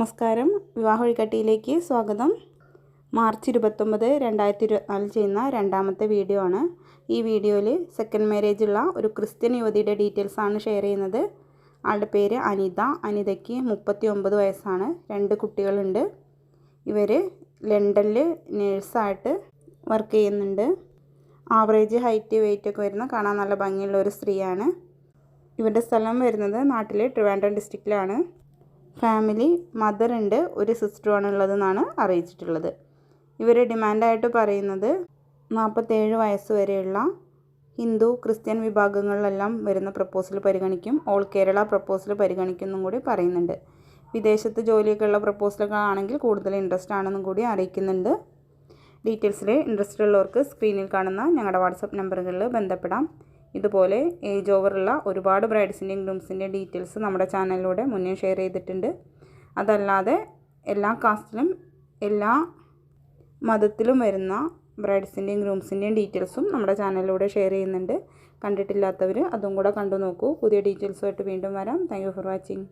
നമസ്കാരം, വിവാഹ വഴികാട്ടിയിലേക്ക് സ്വാഗതം. മാർച്ച് 29, 2024 ചെയ്യുന്ന രണ്ടാമത്തെ വീഡിയോ ആണ്. ഈ വീഡിയോയിൽ സെക്കൻഡ് മാരേജ് ഉള്ള ഒരു ക്രിസ്ത്യൻ യുവതിയുടെ ഡീറ്റെയിൽസ് ആണ് ഷെയർ ചെയ്യുന്നത്. ആളുടെ പേര് അനിത. അനിതയ്ക്ക് 39 വയസ്സാണ്. 2 കുട്ടികളുണ്ട്. ഇവർ ലണ്ടനിൽ നേഴ്സായിട്ട് വർക്ക് ചെയ്യുന്നുണ്ട്. ആവറേജ് ഹൈറ്റ് വെയിറ്റ് ഒക്കെ വരുന്ന കാണാൻ നല്ല ഭംഗിയുള്ള ഒരു സ്ത്രീയാണ്. ഇവരുടെ സ്ഥലം വരുന്നത് നാട്ടിലെ ട്രിവാൻഡ്രം ഡിസ്ട്രിക്റ്റിലാണ്. ഫാമിലി മദർ ഉണ്ട്, ഒരു സിസ്റ്ററുമാണ് ഉള്ളതെന്നാണ് അറിയിച്ചിട്ടുള്ളത്. ഇവർ ഡിമാൻഡായിട്ട് പറയുന്നത് 47 വയസ്സ് വരെയുള്ള ഹിന്ദു ക്രിസ്ത്യൻ വിഭാഗങ്ങളിലെല്ലാം വരുന്ന പ്രപ്പോസൽ പരിഗണിക്കും, ഓൾ കേരള പ്രപ്പോസൽ പരിഗണിക്കുമെന്നും കൂടി പറയുന്നുണ്ട്. വിദേശത്ത് ജോലിയൊക്കെ ഉള്ള പ്രപ്പോസലുകളാണെങ്കിൽ കൂടുതൽ ഇൻട്രസ്റ്റ് ആണെന്നും കൂടി അറിയിക്കുന്നുണ്ട്. ഡീറ്റെയിൽസിൽ ഇൻട്രസ്റ്റ് ഉള്ളവർക്ക് സ്ക്രീനിൽ കാണുന്ന ഞങ്ങളുടെ വാട്സപ്പ് നമ്പറുകളിൽ ബന്ധപ്പെടാം. ഇതുപോലെ ഏജ് ഓവറുള്ള ഒരുപാട് ബ്രൈഡ്സിൻ്റെയും ഗ്രൂംസിൻ്റെയും ഡീറ്റെയിൽസ് നമ്മുടെ ചാനലിലൂടെ മുന്നേ ഷെയർ ചെയ്തിട്ടുണ്ട്. അതല്ലാതെ എല്ലാ കാസ്റ്റിലും എല്ലാ മതത്തിലും വരുന്ന ബ്രൈഡ്സിൻ്റെയും ഗ്രൂംസിൻ്റെയും ഡീറ്റെയിൽസും നമ്മുടെ ചാനലിലൂടെ ഷെയർ ചെയ്യുന്നുണ്ട്. കണ്ടിട്ടില്ലാത്തവർ അതും കൂടെ കണ്ടു നോക്കൂ. പുതിയ ഡീറ്റെയിൽസുമായിട്ട് വീണ്ടും വരാം. Thank you for watching.